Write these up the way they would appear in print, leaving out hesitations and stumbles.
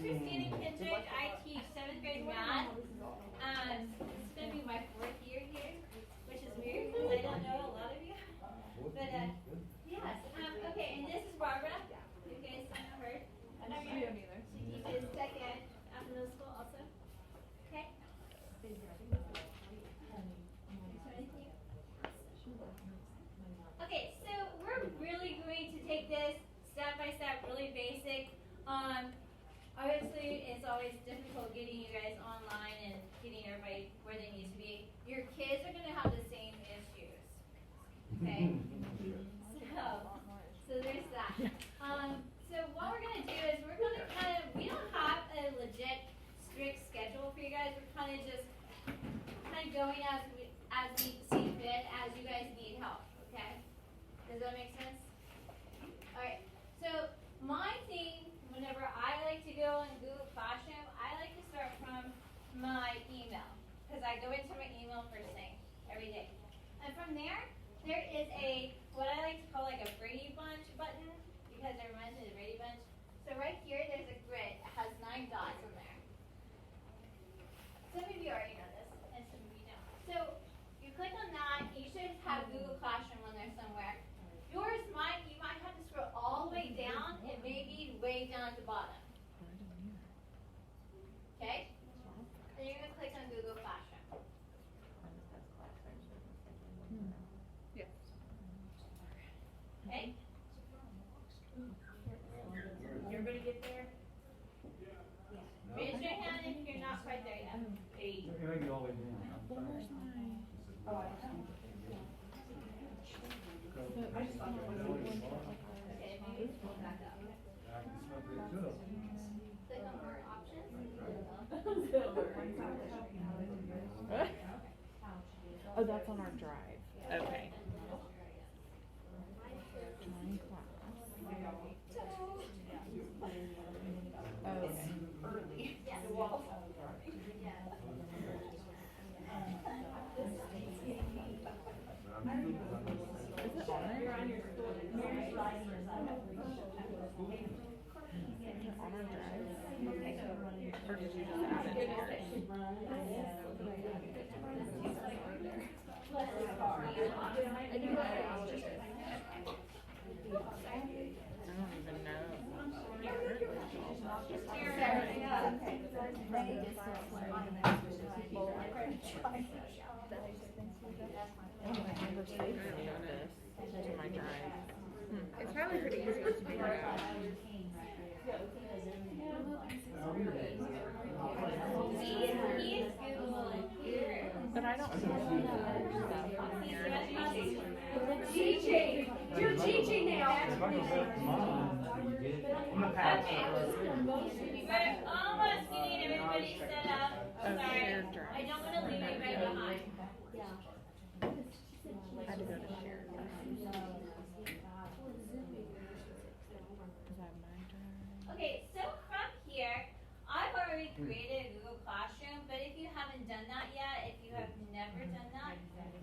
Christina Kendrick. I teach 7th grade math. This is going to be my 4th year here, which is weird because I don't know a lot of you. But yes, okay, and this is Barbara. You guys don't know her. I know you either. She teaches tech ed at middle school also. Okay. Okay, so we're really going to take this step by step, really basic. Obviously, it's always difficult getting you guys online and getting everybody where they need to be. Your kids are going to have the same issues. Okay? So there's that. So what we're going to do is we're going to we don't have a legit strict schedule for you guys. We're kind of just going as we see fit, as you guys need help. Okay? Does that make sense? All right. So my thing, whenever I like to go in Google Classroom, I like to start from my email because I go into my email first thing every day. And from there is what I like to call like a Brady Bunch button because it reminds me of the Brady Bunch. So right here, there's a grid. It has 9 dots in there. Some of you already know this, and some of you don't. So you click on that, and you should have Google Classroom on there somewhere. Yours you might have to scroll all the way down, and maybe way down at the bottom. Okay? Then you're going to click on Google Classroom. Yes. Okay? Everybody get there? Raise your hand if you're not quite there yet. 8. You're going to get all the way down. I just thought there was Okay, maybe pull it back up. Click on more options. Oh, that's on our drive. Okay. Join class. Oh, okay. Early. Yes. Is it on there? On our drive? Or did you just add it here? I don't even know. To my drive. It's probably pretty easy to figure out. But I don't see stuff on here. teaching. You're teaching now. Okay. We're almost getting everybody set up. Sorry. I don't want to leave anybody behind. I had to go to share. Is that my drive? Okay, so from here, I've already created a Google Classroom, but if you haven't done that yet, if you have never done that,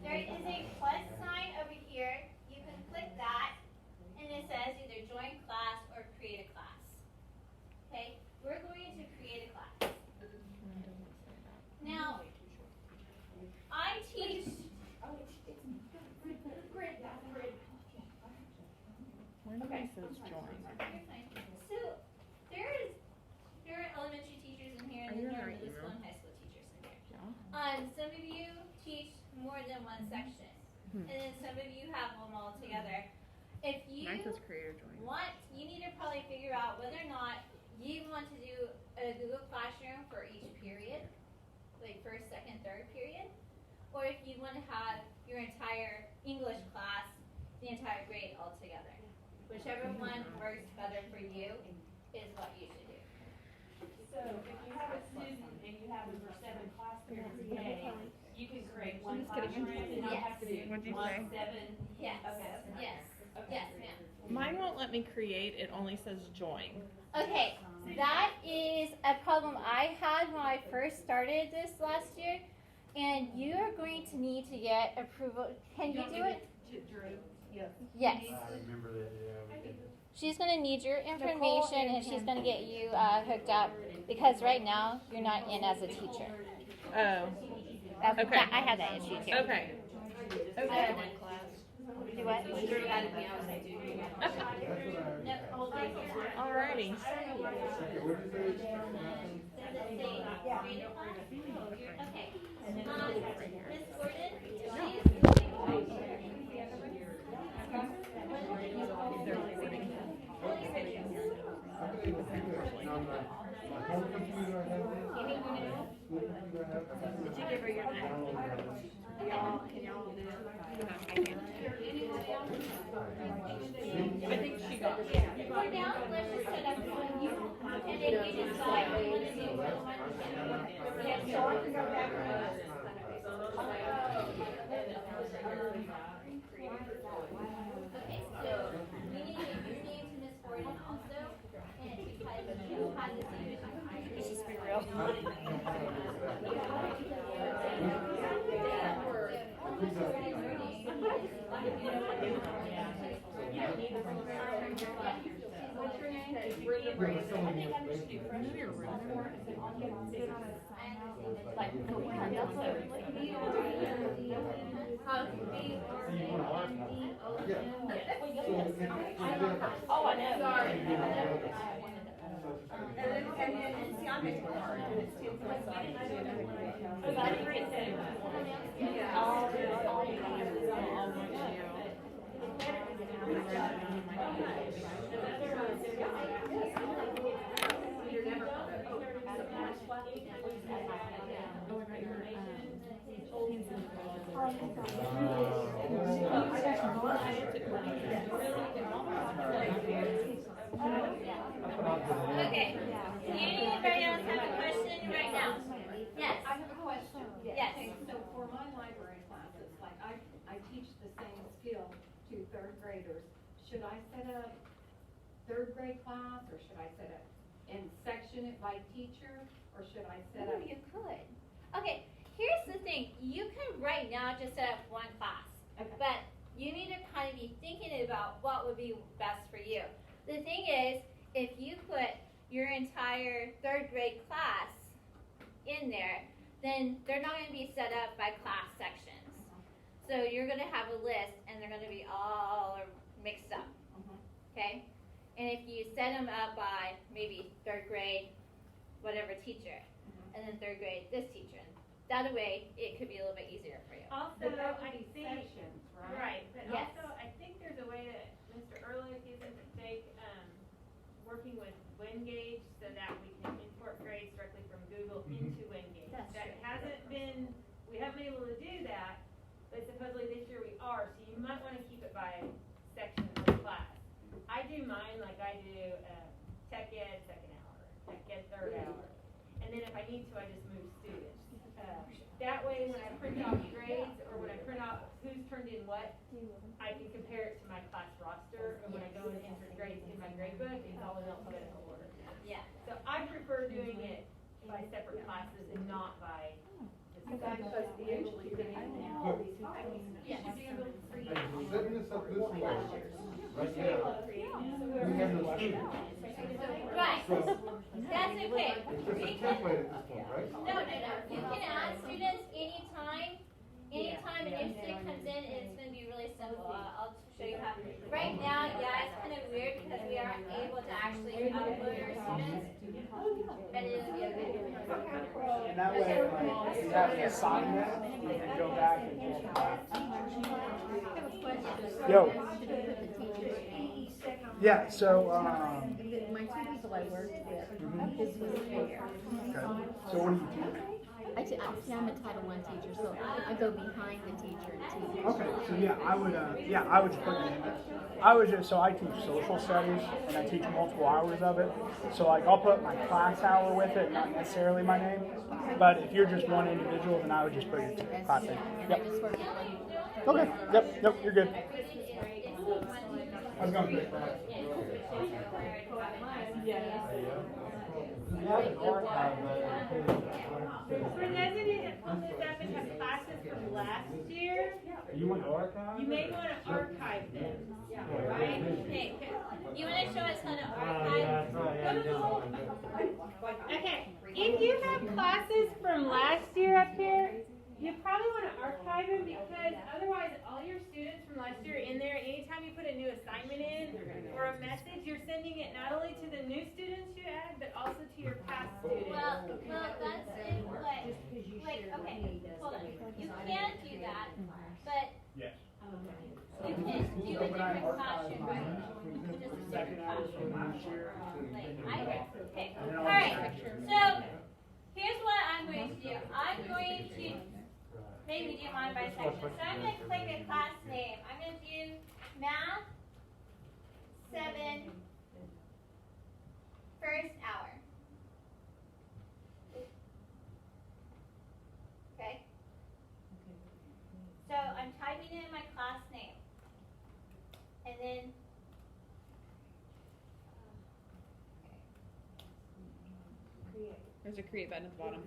there is a plus sign over here. You can click that, and it says either join class or create a class. Okay, we're going to create a class. Now, I teach. Where do it says join? So there are elementary teachers in here, and then there are middle school and high school teachers in here. Yeah. Some of you teach more than one section, and then some of you have them all together. If you Mine says creator join. you need to probably figure out whether or not you want to do a Google Classroom for each period, like first, second, third period, or if you want to have your entire English class, the entire grade all together. Whichever one works better for you is what you should do. So if you have a student and you have them for 7 class periods a day, you can create one classroom and not have to do What'd you 1, say? 7. Yes. Okay. Yes. Okay. Yes, ma'am. Mine won't let me create, it only says join. Okay, that is a problem I had when I first started this last year, and you are going to need to get approval. Can you do it? Yes. Yes. I remember that, yeah. She's going to need your information, and she's going to get you hooked up. because right now you're not in as a teacher. Oh, okay. I have that issue too. Okay. Okay. Do what? Alrighty. Okay. Miss Gordon, Did you give her your name? I think she got it. for now, let's just set up one, and then we decide what we want to do. Okay, so we need to get your name to Miss Gordon also, and it's because you had the same issue. Let's just be real. What's your name? Oh, I know. Sorry. Okay. Anybody else have a question right now? Yes. I have a question. Yes. Okay, so for my library classes, like I teach the same skill to third graders. Should I set up third grade class, or should I set up and section it by teacher, or should I set up? Oh, you could. Okay, here's the thing. You can right now just set up one class, Okay. but you need to kind of be thinking about what would be best for you. The thing is, if you put your entire third grade class in there, then they're not going to be set up by class sections. So you're going to have a list, and they're going to be all mixed up. Okay? And if you set them up by maybe third grade, whatever teacher, and then third grade, this teacher, and that way it could be a little bit easier for you. Also, But that would I be think, sections, right? right, but Yes. also, I think there's a way that Mr. Ehrlich uses to take, working with WinGauge so that we can import grades directly from Google into WinGauge. That's That true. hasn't been, we haven't been able to do that, but supposedly this year we are, so you might wanna keep it by section or class. I do mine like I do, Tech Ed second hour, Tech Ed third hour, and then if I need to, I just move students. That way, when I print off grades, or when I print off who's turned in what, I can compare it to my class roster, or when I go and enter grades in my grade book, it's all in alphabetical order. Yeah. So I prefer doing it by separate classes and not by the Because I'm supposed to be able to get in now all these files. Yeah. Should be able to create. Setting this up this way, right now, we have no students. Right. That's okay. It's just We a can, template at this point, right? no. You can add students anytime, and if student comes in, it's gonna be really simple. I'll show you how. Right now, yeah, it's kind of weird because we aren't able to actually upload our students, but it'll be okay. And that way, like, if you have an assignment, you can go back and Yo. Yeah, so, My two people I worked with, this was here. okay. So what do you teach? I'm a Title I teacher, so I go behind the teacher and teach. Okay, so yeah, I would just put it in there. So I teach social studies, and I teach multiple hours of it. So like, I'll put my class hour with it, not necessarily my name. But if you're just one individual, then I would just put your class name. And Yep. I just work with one. Okay, yep, nope, you're good. I was going to For those of you that pulled this up and have classes from last year, You want to archive? you may wanna archive them, right? Okay, you wanna show us how to archive? Okay, if you have classes from last year up here, you probably want to archive them because otherwise all your students from last year are in there. Anytime you put a new assignment in or a message, you're sending it not only to the new students you add, but also to your past students. Well, that's it, like, okay, hold on. You can do that, but Yes. you can do a different classroom, right? Just a Second different hours from classroom. last year. Okay, alright, so, here's what I'm going to do. I'm going to maybe do mine by section. So I'm going to click a class name. I'm going to do Math 7 first hour. Okay? So I'm typing in my class name. And then There's a create button at the bottom.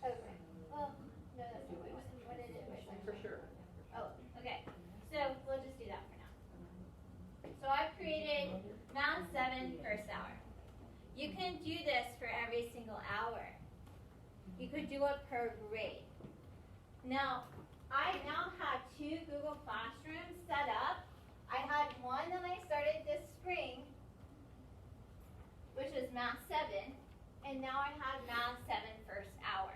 okay. Well, no, that's not what it is. For sure. Oh, okay. So we'll just do that for now. So I've created Math 7 first hour. You can do this for every single hour. You could do it per grade. Now, I now have 2 Google Classrooms set up. I had one that I started this spring, which was Math 7, and now I have Math 7 first hour.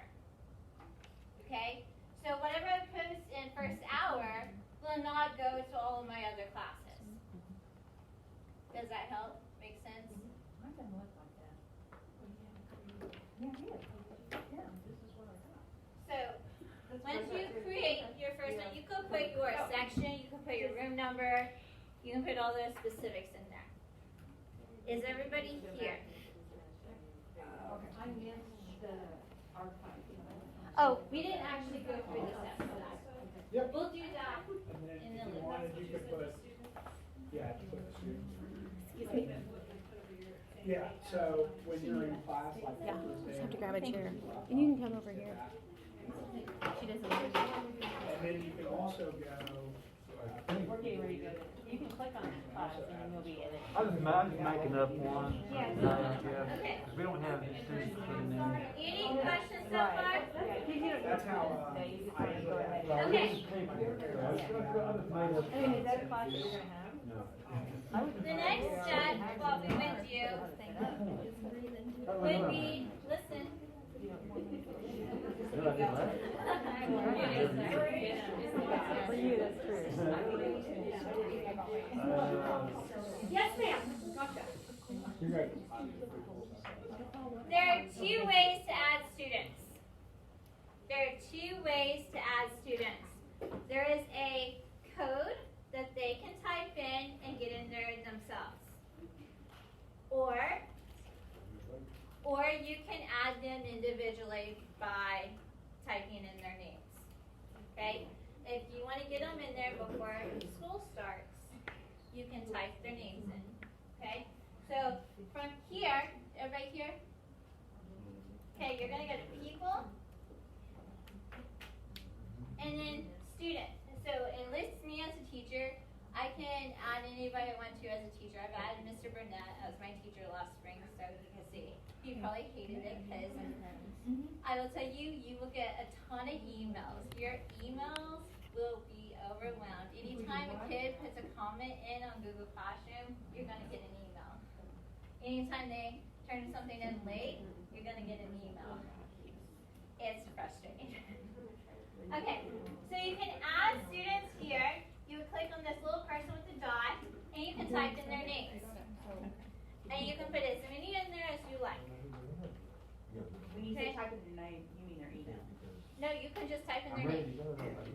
Okay? So whatever I post in first hour will not go to all of my other classes. Does that help? Make sense? Mine doesn't look like that. Yeah, this is what I got. So once you create your first one, you could put your section, you could put your room number, you can put all those specifics in there. Is everybody here? I missed the archive. Oh, we didn't actually go through the steps for that. Yep. We'll do that And then in the if you wanted, you could put, yeah, you put the students. Yeah, so when you're in class, like. Yeah, Thursday, just have to grab a chair. And you can come over here. She doesn't. And then you can also go. We're getting ready to go. You can click on that class and then you'll be in it. I'm just making up one. Okay. Because we don't have any students putting in. Any questions so far? That's how, I usually have. Okay. I mean, is that a class you're gonna have? The next step, what we would do would be, listen. For you, that's true. Yes, ma'am. There are 2 ways to add students. There are 2 ways to add students. There is a code that they can type in and get in there themselves. Or you can add them individually by typing in their names. Okay? If you want to get them in there before school starts, you can type their names in. Okay? So from here, everybody here? Okay, you're going to go to people and then student. So it lists me as a teacher. I can add anybody I want to as a teacher. I've added Mr. Burnett as my teacher last spring, so you can see. He probably hated it because I will tell you, you will get a ton of emails. Your emails will be overwhelmed. Anytime a kid puts a comment in on Google Classroom, you're going to get an email. Anytime they turn something in late, you're going to get an email. It's frustrating. Okay, so you can add students here. You would click on this little person with the dot, and you can type in their names. And you can put as many in there as you like. When you say type in their name, you mean their email? No, you can just type in their name. Let's see.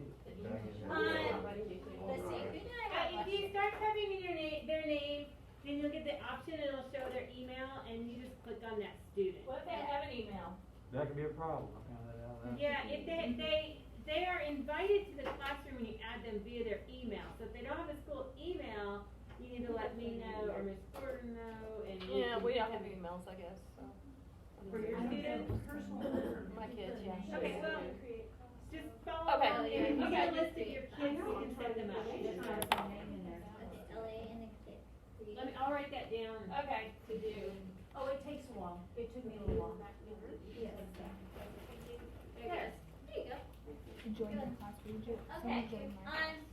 If you start typing in their name, then you'll get the option and it'll show their email and you just click on that student. What if they have an email? That could be a problem. I found that out. Yeah, if they are invited to the classroom when you add them via their email. So if they don't have a school email, you need to let me know or Miss Gordon know and Yeah, we don't have emails, I guess, so. for your students. My kids, yeah. Okay, well, just follow Okay. along here. You get a list of your kids, you can set them up. Okay, LA and the kid. I'll write that down. Okay. To do. Oh, it takes a while. It took me a little while. Yes. There you go. Join the class, would you? Okay,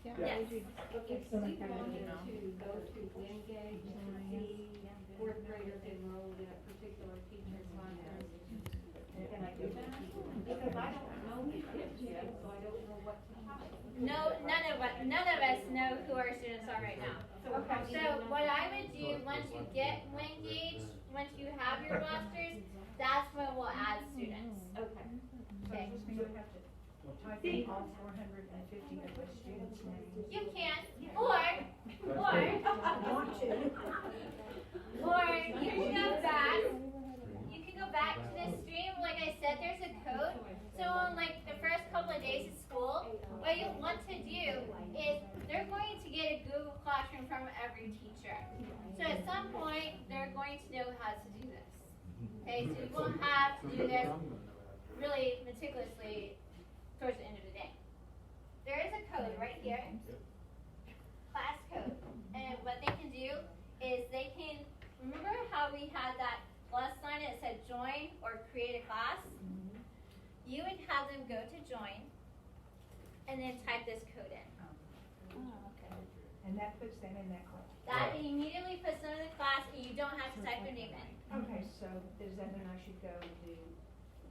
yes. Okay, so we wanted to go to Wingate to see fourth graders enrolled in a particular teacher's classroom. Can I do that? Because I don't know the kids yet, so I don't know what to type. No, none of us know who our students are right now. Okay. So what I would do, once you get Wingate, once you have your rosters, that's when we'll add students. Okay. Okay. Type in all 450 of my students' names. You can, or you can go back to the stream. Like I said, there's a code. So on like the first couple of days of school, what you'll want to do is they're going to get a Google Classroom from every teacher. So at some point, they're going to know how to do this. Okay, so you won't have to do this really meticulously towards the end of the day. There is a code right here, class code, and what they can do is they can, remember how we had that plus sign that said join or create a class? You would have them go to join and then type this code in. Oh, okay. And that puts them in that class. That immediately puts them in the class and you don't have to type their name in. Okay, so does that mean I should go do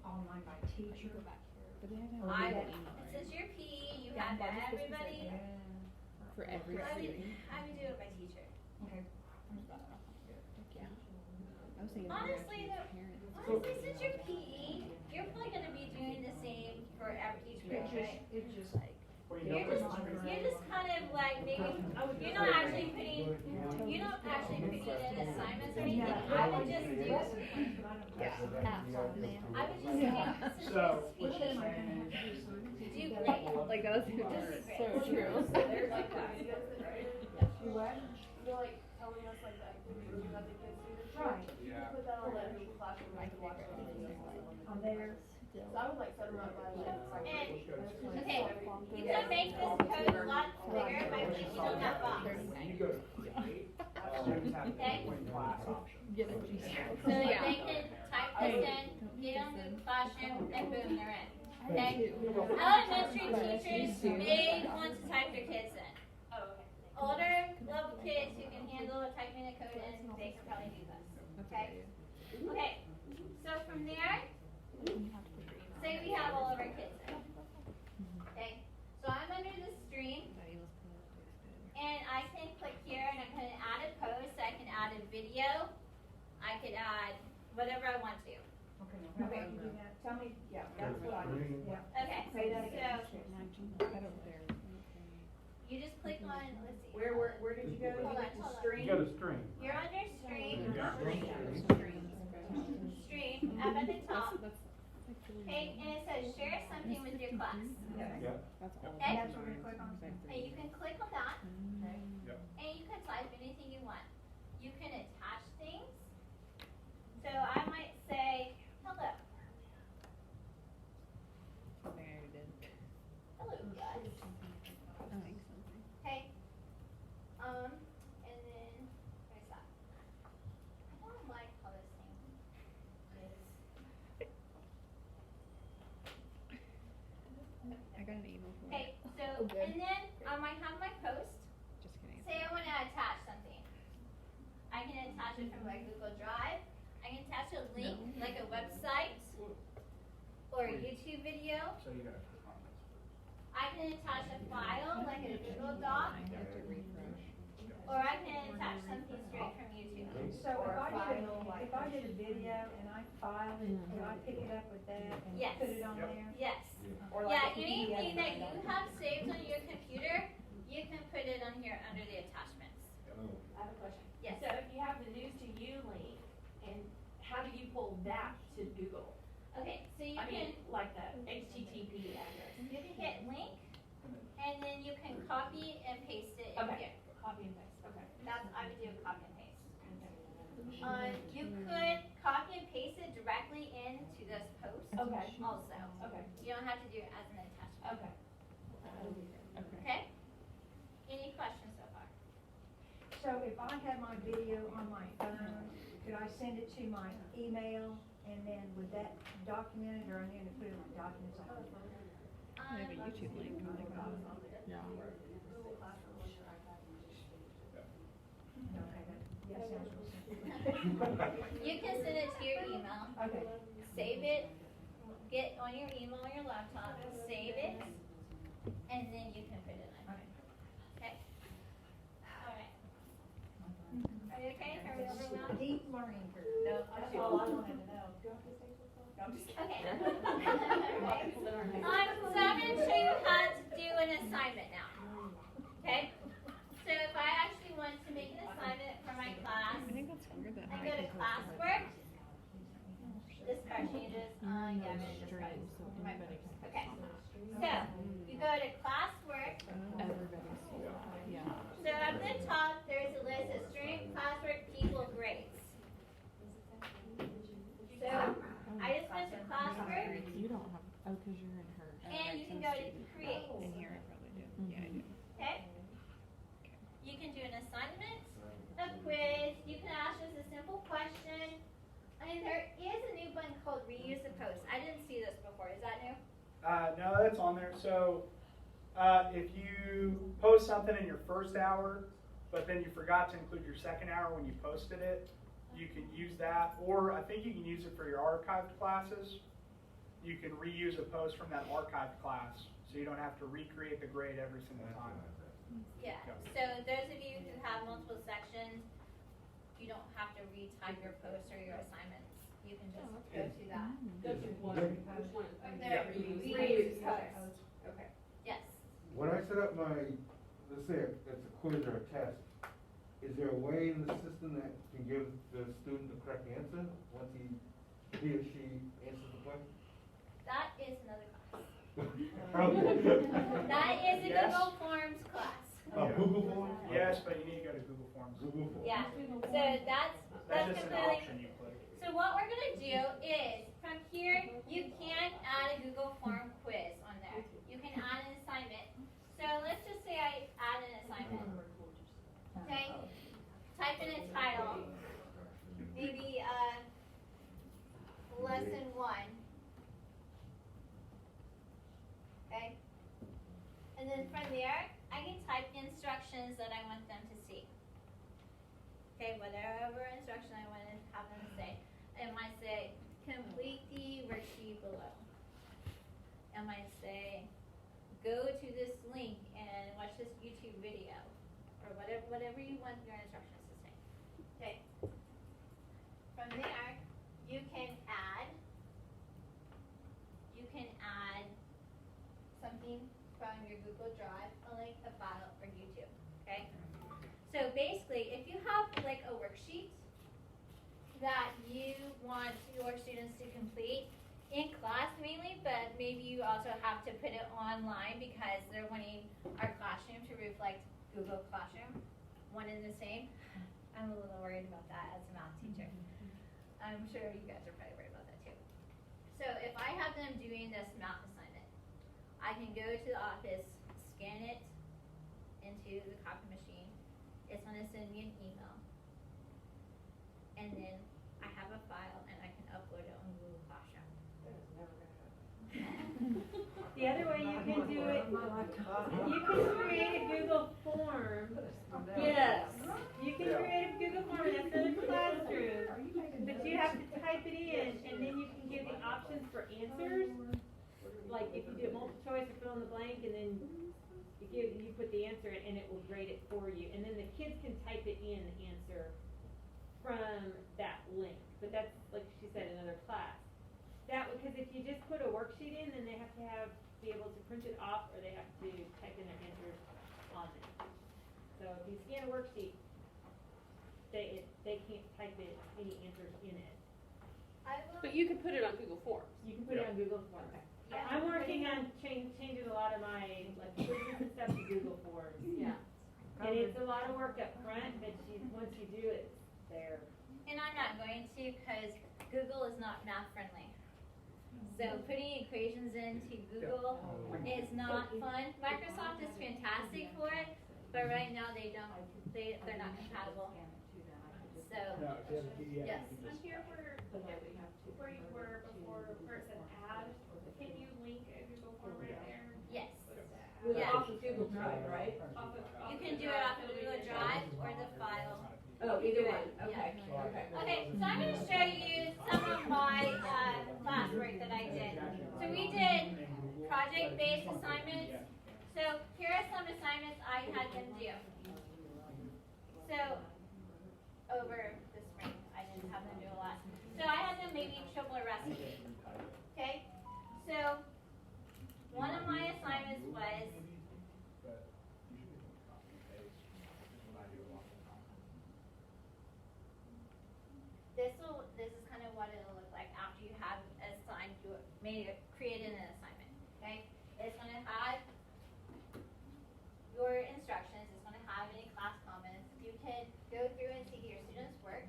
online by teacher? Since you're PE, you have everybody. For every I student. would do it by teacher. Okay. Yeah. I was thinking Honestly, since you're PE, you're probably going to be doing the same for each grade, right? It's just like. You're just kind of like maybe you're not actually putting in assignments or anything. I would just do So, what she's saying is, do great. Like that was so true. What? You're like telling us like that activity you have the kids do this. Right. You can put that on the Google Classroom and I can watch it. On there. So I would like set them up by like. And okay, you can make this code a lot bigger by clicking on that box. when you go to create, students have the Okay. join class option. So they can type this in, get on Google Classroom, and boom, they're in. Okay? Elementary teachers may want to type their kids in. Oh, okay. Older level kids who can handle typing a code in, they can probably do this. Okay? Okay. So from there, say we have all of our kids in. Okay? So I'm under the stream, and I can click here and I can add a post, I can add a video, I could add whatever I want to. Okay, how about you do that? Tell me, yeah, that's what I, yeah. Okay, Say that again. so you just click on, let's see. Where did you go? Hold on, hold on. You got a string. You're under stream, stream, up at the top. Okay, and it says share something with your class. Yeah. Okay? That's what we're gonna click on. And you can click on that, Yep. and you can type anything you want. You can attach things. So I might say, hello. Hello, guys. Okay. And then, where's that? I don't like how this thing is. I got an email from Okay, so, good. and then I might have my post. Just kidding. Say I want to attach something. I can attach it from my Google Drive. I can attach a link, like a website, or a YouTube video. So you gotta click on this first. I can attach a file, like a Google Doc, You have to refresh. or I can attach something straight from YouTube. So if I did a video and I filed it, can I pick it up with that and Yes. put it on Yep. there? Yes. Or Yeah, like a anything that PDF? you have saved on your computer, you can put it on here under the attachments. I have a question. Yes. So if you have the news to you link, and how do you pull that to Google? Okay, so you I can, mean, like the HTTP address. you can hit link, and then you can copy and paste it in Okay. here. Copy and paste, okay. That's, I would do a copy and paste. You could copy and paste it directly into this post Okay. also. Okay, You don't have to do it as an attachment. okay. Okay? Any questions so far? So if I had my video on my phone could I send it to my email and then would that document it, or I need to put it on documents? I have a YouTube link. Yeah. Okay, that sounds real simple. You can send it to your email, Okay. save it, get on your email on your laptop, save it, and then you can put it on. Okay? Alright. Are you okay? Are we overwhelmed? Deep learning curve. No. That's all I wanted to know. Okay. So I'm going to show you how to do an assignment now. Okay? So if I actually want to make an assignment for my class, I think that's weird that I I go to can Classwork. This card changes. Yeah, I'm no going to just stream, so anybody can. Okay. So you go to Classwork. Everybody sees that. Yeah. So at the top, there's a list of student classwork people grades. So I just went to Classwork, You don't have. Oh, because you're in her. and you can go to Create. In here, I probably do. Yeah, I do. Okay? You can do an assignment, a quiz, you can ask just a simple question. And there is a new button called Reuse a Post. I didn't see this before. Is that new? No, that's on there. So if you post something in your first hour, but then you forgot to include your second hour when you posted it, you can use that. Or I think you can use it for your archived classes. You can reuse a post from that archived class, so you don't have to recreate the grade every single time. Yeah. So those of you who have multiple sections, you don't have to retype your posts or your assignments. You can just go to that. Yeah. Reuse post. Okay. Yes. When I set up my, let's say it's a quiz or a test, is there a way in the system that can give the student the correct answer once he or she answers the question? That is another class. Okay. That is a Yes. Google Forms class. Google Forms? Yes, but you need to go to Google Forms. Google Forms. Yeah. So that's That's just an completely. option you click. So what we're gonna do is from here you can add a Google Form quiz on there. You can add an assignment. So let's just say I add an assignment. Okay. Type in a title. Maybe lesson 1. Okay. And then from there, I can type instructions that I want them to see. Okay, whatever instruction I want to have them say. I might say, complete the worksheet below. I might say, go to this link and watch this YouTube video. Or whatever you want your instructions to say. Okay. From there, you can add something from your Google Drive, a link, a file, or YouTube. Okay? So basically, if you have like a worksheet that you want your students to complete in class mainly, but maybe you also have to put it online because they're wanting our classroom to reflect Google Classroom, one and the same. I'm a little worried about that as a math teacher. I'm sure you guys are probably worried about that too. So if I have them doing this math assignment, I can go to the office, scan it into the copy machine. It's going to send me an email. And then I have a file and I can upload it on Google Classroom. The other way you can do it, you can create a Google form. Yes. You can create a Google form that's for the classroom, but you have to type it in, and then you can give the options for answers. Like if you do multiple choice or fill in the blank, and then you put the answer in, and it will grade it for you. And then the kids can type it in, the answer, from that link. But that's, like she said, another class. That, because if you just put a worksheet in, then they have to be able to print it off, or they have to type in their answers on it. So if you scan a worksheet, they can't type any answers in it. But you can put it on Google Forms. You can put it on Google Forms. Yeah. I'm working on changing a lot of my quizzes and stuff to Google Forms. Yeah. And it's a lot of work up front, but once you do it, it's there. And I'm not going to because Google is not math friendly. So putting equations into Google is not fun. Microsoft is fantastic for it, but right now they're not compatible. So So, No, if you have a PDF, yes. you can On just. here where you were before, where it said add, can you link a Google form right there? Yes. With Yeah. off of Google Drive, right? You can do it off of Google Drive or the file. Oh, You either do one, it, okay, yeah. okay. Okay, so I'm going to show you some of my classwork that I did. So we did project-based assignments. So here are some assignments I had them do. So over the spring, I didn't have them do a lot. So I had them maybe triple a recipe. Okay, so one of my assignments was this is kind of what it'll look like after you have assigned, created an assignment, okay? It's going to have your instructions, it's going to have any class comments. You can go through and see your students' work.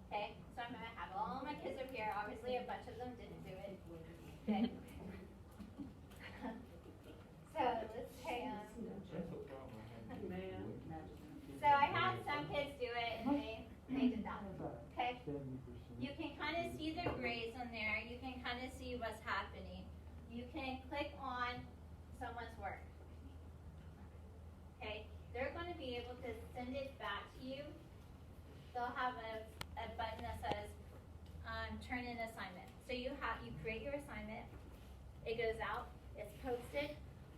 Okay, so I'm going to have all my kids up here. Obviously, a bunch of them didn't do it. Okay. So let's say, so I had some kids do it and they did that. Okay. You can kind of see the grades on there. You can kind of see what's happening. You can click on someone's work. Okay. They're going to be able to send it back to you. They'll have a button that says turn in assignment. So you create your assignment. It goes out. It's posted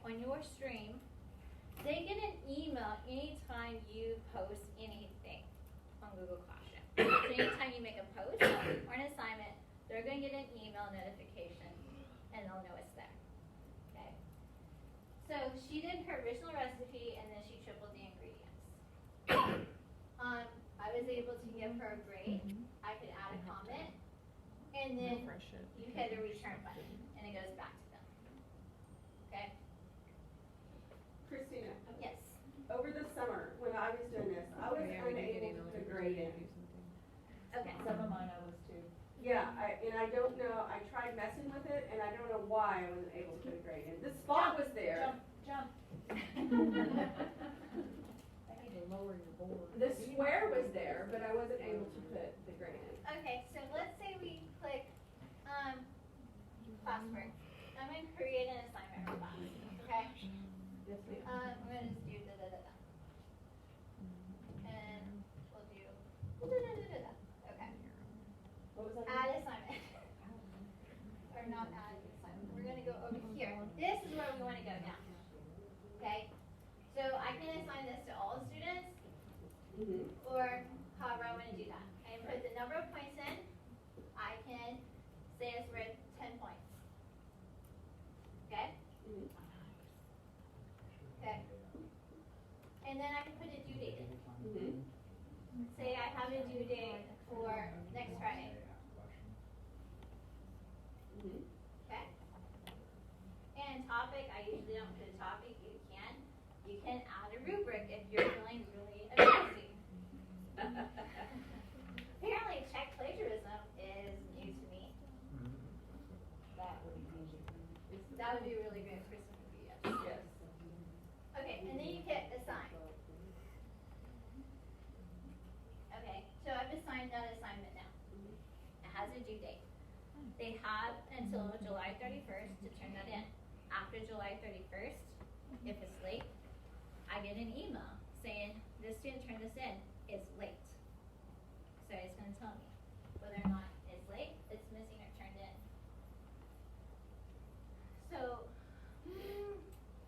on your stream. They get an email anytime you post anything on Google Classroom. So anytime you make a post or an assignment, they're going to get an email notification and they'll know it's there. Okay. So she did her original recipe and then she tripled the ingredients. I was able to give her a grade. I could add a comment and then you hit a return button and it goes back to them. Okay. Christina, Yes. over the summer, when I was doing this, I was unable to grade it. Okay. Some of mine I was too. Yeah, and I don't know, I tried messing with it, and I don't know why I wasn't able to put a grade in. The spot was there. Jump. I need to lower your board. The square was there, but I wasn't able to put the grade in. Okay, so let's say we click classwork. I'm going to create an assignment for class. Okay? Yes, ma'am. I'm going to just do da-da-da-da. And we'll do da-da-da-da-da. Okay. What was that? Add assignment. Or not add assignment. We're going to go over here. This is where we want to go now. Okay? So I can assign this to all students or however I want to do that. I can put the number of points in. I can say it's worth 10 points. Okay? Okay. And then I can put a due date in. Say I have a due date for next Friday. Okay? And topic, I usually don't put a topic. You can add a rubric if you're feeling really amazing. Apparently, check plagiarism is new to me. That would be really good for some of you. Yes. Okay, and then you hit assign. Okay, so I've assigned that assignment now. It has a due date. They have until July 31st to turn that in. After July 31st, if it's late, I get an email saying this student turned this in. It's late. So it's going to tell me whether or not it's late, it's missing, or turned in. So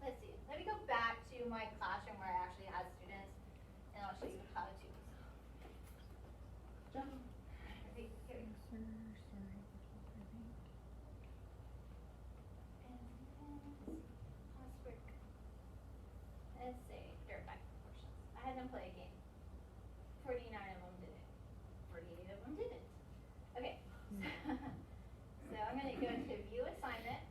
let's see. Let me go back to my classroom where I actually had students, and I'll show you how to. Jump. Okay, here. Classwork. Let's say verify proportions. I had them play a game. 49 of them did it. 48 of them didn't. Okay. So I'm going to go to view assignment.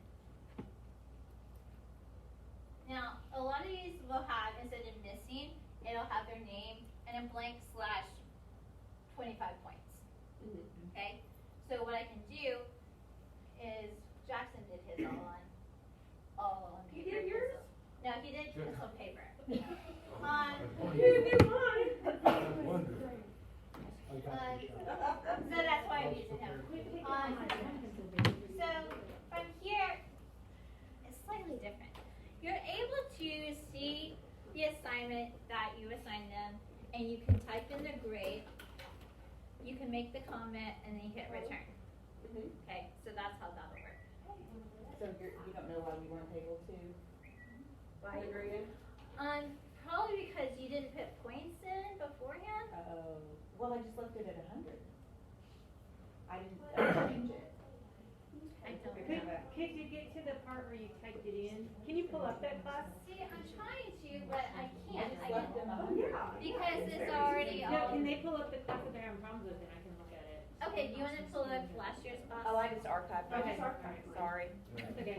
Now, a lot of these will have, instead of missing, it'll have their name and a blank slash 25 points. Okay? So what I can do is, Jackson did his all on You paper. did yours? No, he did this on paper. You did mine. I was wondering. So that's why I'm using him. So from here, it's slightly different. You're able to see the assignment that you assigned them, and you can type in the grade. You can make the comment, and then you hit return. Okay, so that's how that'll work. So you don't know why we weren't able to? By the grading? Probably because you didn't put points in beforehand. Oh, well, I just left it at 100. I didn't change it. I don't Could, know. could you get to the part where you typed it in? Can you pull up that class? See, I'm trying to, but I can't. I just left them 100. Because it's already No, all. can they pull up the class that they're having problems with and I can look at it? Okay, do you want to pull up last year's class? Oh, I just archived Okay. it. Sorry. That's okay.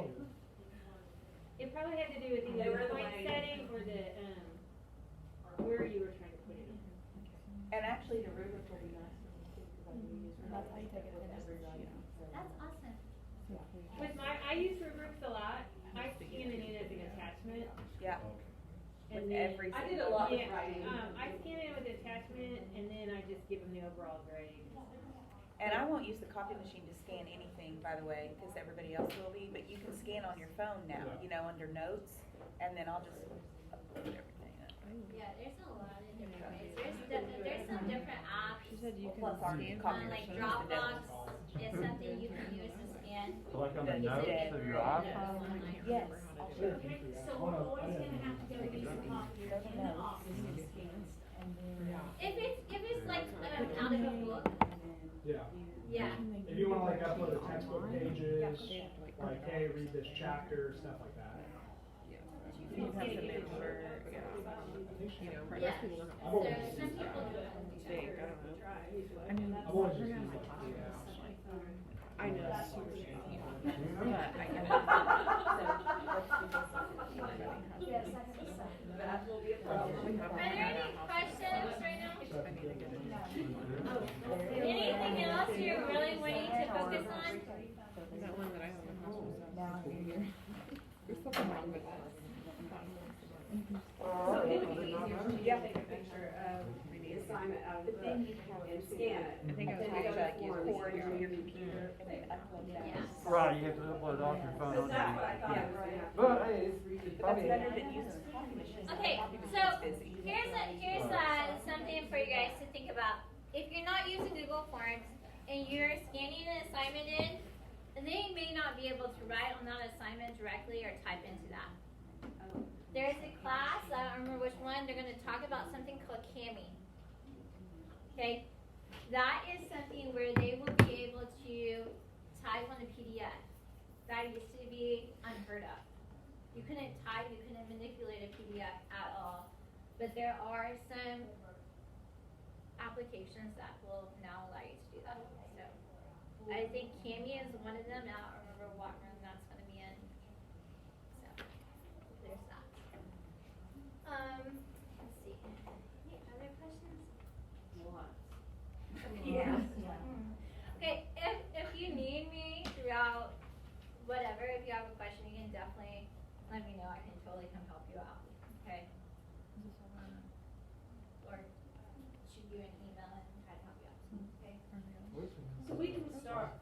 It probably had to do with either the point setting or the, where you were trying to put it in. And actually, the rubric will be nice for me too, because I can use it. That's how you take it with everybody. That's awesome. With I use rubrics a lot. I scan it in as an attachment. Yeah. And With then, every I did a lot with yeah, writing. I scan it with attachment and then I just give them the overall grade. And I won't use the copy machine to scan anything, by the way, because everybody else will be, but you can scan on your phone now, you know, under notes, and then I'll just upload everything up. Yeah, there's a lot of different ways. There's some different apps. Plus our copy Like machine. Dropbox is something you can use to scan. Like on the Is notes it- of your iPhone? Yes. I'll show you. So we're always gonna have to go use a copier in the office and scan stuff. And then, If it's like out of a book, Yeah. yeah. If you wanna like upload the textbook pages, like, hey, read this chapter, stuff like that. you have to make sure, yeah. Yeah. I've So always some used people that. do. I've always used that. I know. That will be a problem. Are there any questions right now? Anything else you're really wanting to focus on? That one that I have in the house was there's something wrong with that. So it would be easier to take a picture of the assignment out of the book and scan it. I think I was Then you go to You forms. record your computer and then upload that. Yes. Right, you have to upload it off your phone. Because that's what I thought it was gonna have. But hey, it's But that's probably. better than using a copy machine. Okay, Copy so machine's busy. here's something for you guys to think about. If you're not using Google Forms and you're scanning an assignment in, they may not be able to write on that assignment directly or type into that. There's a class, I don't remember which one, they're gonna talk about something called Cami. Okay? That is something where they will be able to type on a PDF. That used to be unheard of. You couldn't type, you couldn't manipulate a PDF at all. But there are some applications that will now allow you to do that. So I think Cami is one of them. I don't remember what room that's going to be in. So there's that. Let's see. Any other questions? Yeah. Okay, if you need me throughout whatever, if you have a question, you can definitely let me know. I can totally come help you out. Okay. Or shoot you an email and try to help you out. Okay. So we can start.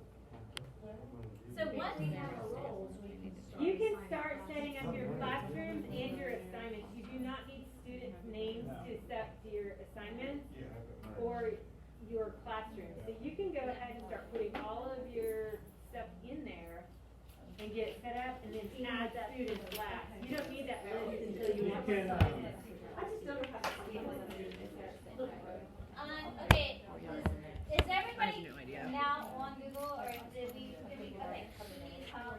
So what? We have a role, so we can start. You can start setting up your classrooms and your assignments. You do not need students' names to set to your assignments or your classroom. So you can go ahead and start putting all of your stuff in there and get set up and then add students last. You don't need that list until you want to can, assign it. I just don't know how to scan it. Okay. Is everybody now on Google or did we okay, please help.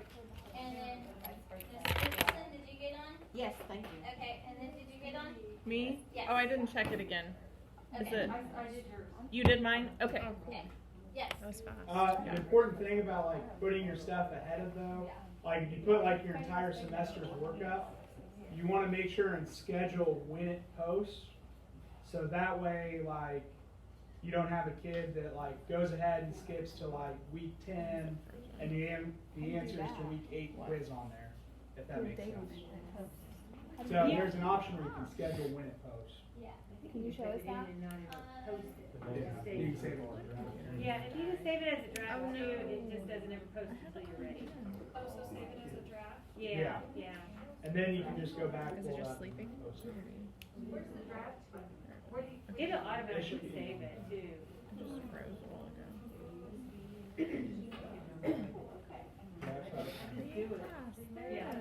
And then Ms. Gibson, did you get on? Yes, thank you. Okay, and then did you get on? Me? Yes. Oh, I didn't check it again. Is Okay. it? I did yours. You did mine? Okay. Okay. Yes. That was fast. An important thing about like putting your stuff ahead of though, like if you put like your entire semester's work up, you want to make sure and schedule when it posts, so that way like you don't have a kid that like goes ahead and skips to like week 10 and the answer is to week 8 quiz on there, if that makes sense. So there's an option where you can schedule when it posts. Yeah. Can you show us that? You can save it on draft. Yeah, if you just save it as a draft too, it just doesn't ever post until you're ready. Oh, so save it as a draft? Yeah, yeah. And then you can just go back. Is it pull just up, and sleeping? post it. Where's the draft? Where do you? It'll automatically save it too. Just froze a while ago. Yeah.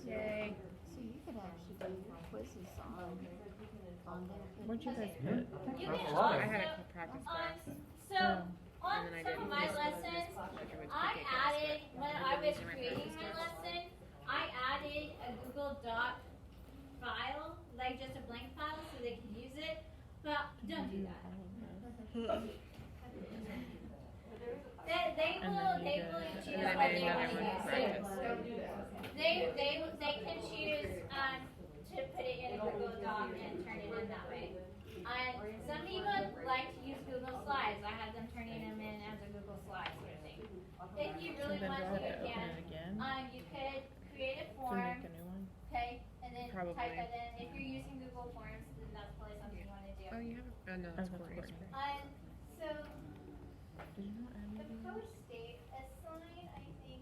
Yay. So you could actually do quizzes on there. What'd you guys Okay. put? You can I had also, a practice class. so, on And then I some of didn't my use it. lessons, Like I would I pick it up, added, but when I I was didn't use it in my creating practice my class. lesson, I added a Google Doc file, like just a blank file so they could use it, but don't do that. They will choose And then what I they made want to everyone use. practice. They can choose, to put it in a Google Doc and turn it in that way. Some people like to use Google Slides. I had them turning them in as a Google Slide sort of thing. If you So really then want do I to, have you to open can. it again? You could create a To form, make a new one? okay, and then Probably. type that in. If you're using Google Forms, then that's probably something you want to do. Oh, you have? Oh, no, that's Courtney's. So Did you not add the anything? post date assign, I think.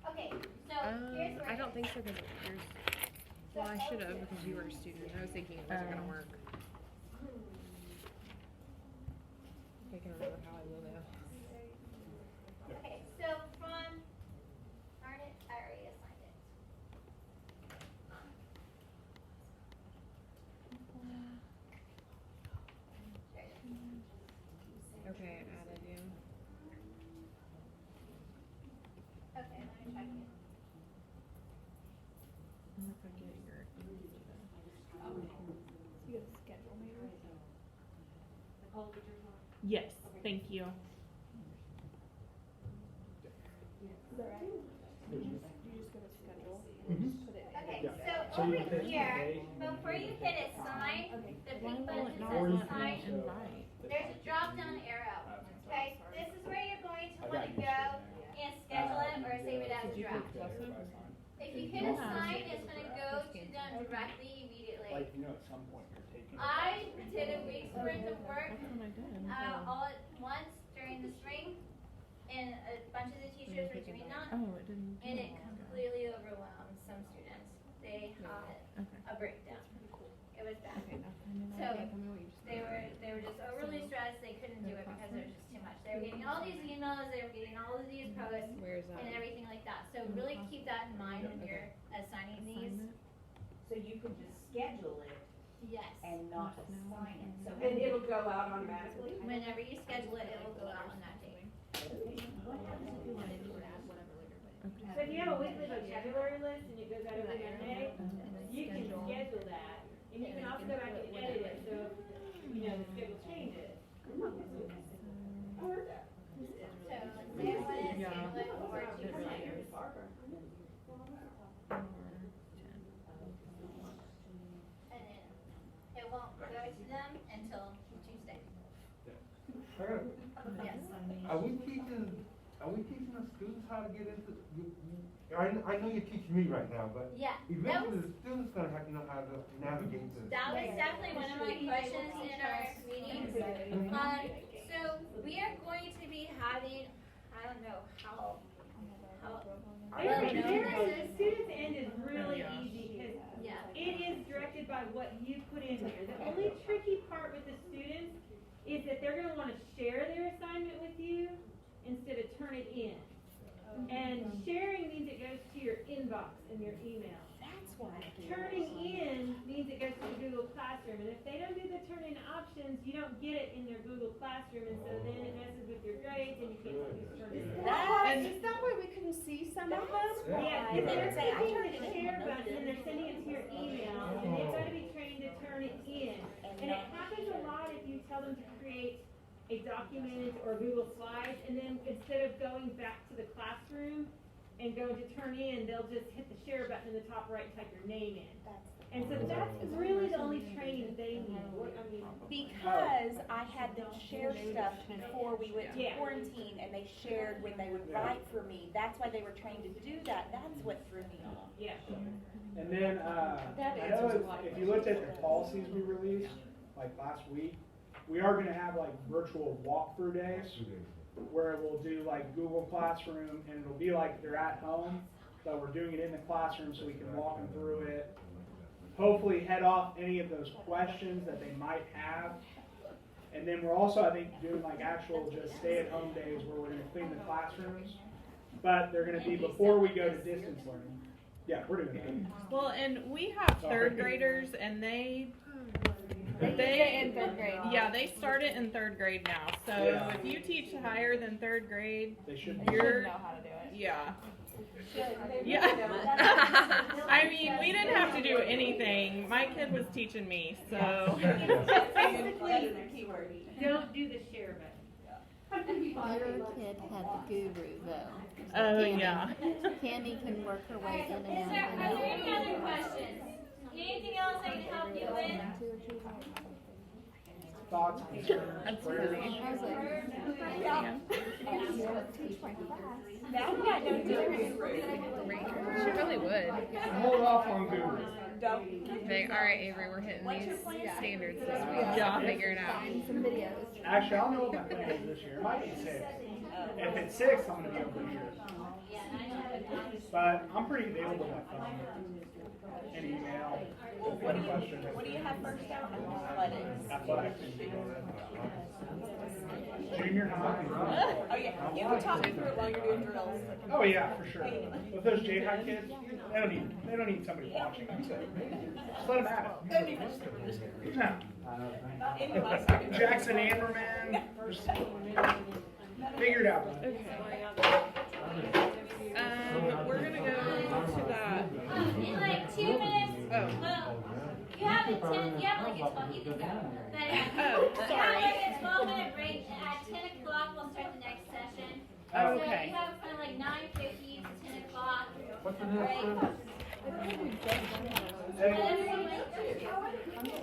Okay, so here's where I don't it think is. so, because yours, well, I should have, because you were a student. I was thinking it wasn't gonna work. I can remember how I will now. Okay, so from, darn it, I already assigned it. There it is. Okay, I added you. Okay, let me check it. If I get your. You get a schedule maybe? Yes, thank you. Is that right? You just go to schedule and Mhm. just put it in. Okay, Yeah. so So you over pick the here, date. before you hit assign, the Why big will button it that not says Or you let can assign, me also- invite? there's a drop down arrow, okay? This is where you're going to I want got to you. go and schedule it or save it as a Did you draft. pick Classwork? If you hit assign, it's gonna go to them directly immediately. Like, you know, at some point you're taking. I did a week's worth of work, That's what I did. all at once during the spring, and a bunch of the teachers were doing that, Oh, it didn't. and it completely overwhelmed some students. They had Okay. a breakdown. It was bad. Okay, now tell me So, what you just. They were just overly stressed, they couldn't do it because there was just too much. They were getting all these emails, they were getting all of these posts, Where's that? and everything like that. So really keep that in mind when you're assigning these. Assignment? So you can just schedule it Yes. and not assign it, so. And it'll go out automatically? Whenever you schedule it, it will go out on that date. So if you have a weekly vocabulary list and it goes out every Monday, you can schedule that. And you can also go back and edit it, so, you know, the schedule changes. I heard that. So they want to schedule it for Tuesday. And then it won't go to them until Tuesday. Yes. Are we teaching the students how to get into, I know you're teaching me right now, but Yeah, that eventually was, the students gonna have to know how to navigate this. that was definitely one of my questions in our meetings. So we are going to be having, I don't know how, well, The no, student's end is really easy, because yeah. it is directed by what you put in there. The only tricky part with the students is that they're gonna wanna share their assignment with you instead of turn it in. And sharing means it goes to your inbox and your email. That's why. Turning in means it goes to the Google Classroom, and if they don't do the turn-in options, you don't get it in their Google Classroom, and so then it messes with your grades and you can't use turn in. Is that why we couldn't see some of them? Yeah, if they're clicking the share button and they're sending it to your email, and they've gotta be trained to turn it in. And it happens a lot if you tell them to create a document or Google Slides, and then instead of going back to the classroom and going to turn in, they'll just hit the share button in the top right and type your name in. That's the And so that's really the only training they need. Because I had them share stuff before we went to Yeah. quarantine, and they shared when they would write for me. That's why they were trained to do that. That's what threw me off. Yeah. And then, I know if you looked at the policies we released, like last week, we are gonna have like virtual walkthrough days, where we'll do like Google Classroom, and it'll be like they're at home, but we're doing it in the classroom so we can walk them through it. Hopefully head off any of those questions that they might have. And then we're also, I think, doing like actual just stay-at-home days where we're gonna clean the classrooms, but they're gonna be before we go to distance learning. Yeah, we're doing that. Well, and we have third graders, and they in third grade. Yeah, they start it in third grade now. So Yeah. if you teach higher than third grade, They should you're know how to do it. yeah. Yeah. I mean, we didn't have to do anything. My kid was teaching me, so. Basically, don't do the share button. Your kid had the guru though. Oh, Tammy. yeah. Tammy can work her way in and Are out. there any other questions? Anything else I can help you with? Thoughts, concerns, prayers? She really would. Hold off on Google. Like, all right, Avery, we're hitting these standards this week. Yeah. Figure it out. Some videos. Actually, I'll know what my plan is this year. It might be 6. If it's 6, I'm gonna be over here. But I'm pretty available by phone. And email. What do you have first out? Athletics. Athletics. Junior high. Oh yeah, you can talk me through it while you're doing drills. Oh yeah, for sure. With those J-High kids, they don't need somebody watching them. So just let them have it. No. Jackson Amberman. Just figure it out. We're gonna go to that. In like 2 minutes, well, you have like a 12, you can go. But, we have like a 12-minute break, and at 10 o'clock we'll start the next session. Oh, So okay. you have from like 9:50 to 10 o'clock.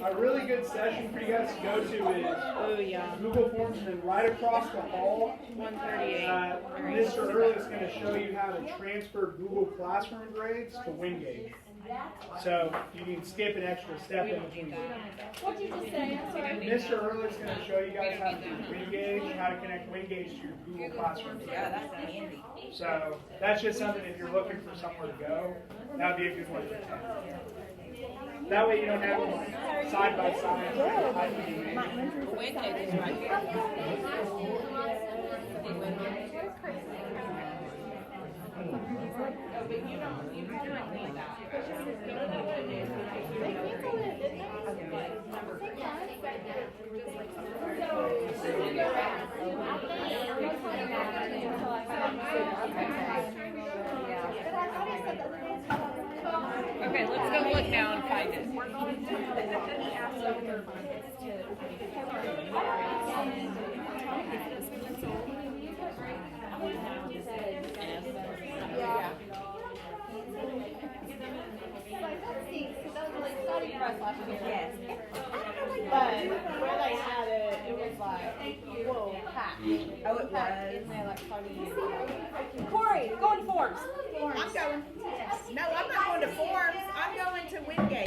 A really good session for you guys to go to is Google Forms, and then right across the hall, 138. Mr. Ehrlich's going to show you how to transfer Google Classroom grades to Wingate. So you can skip an extra step in between. What did you just say? I'm sorry. Mr. Ehrlich's going to show you guys how to do Wingate, how to connect Wingate to your Google Classroom. Yeah, that's handy. So that's just something, if you're looking for somewhere to go, that would be a good one to attend. That way you don't have them like side by side. Wingate is right here. But you don't need that. Okay, let's go look now and find it. Yeah. Yes. But where they had it, it was like, whoa, packed. Oh, it was. Isn't there like party? Corey, going to Forms. I'm going. No, I'm not going to Forms. I'm going to Wingate.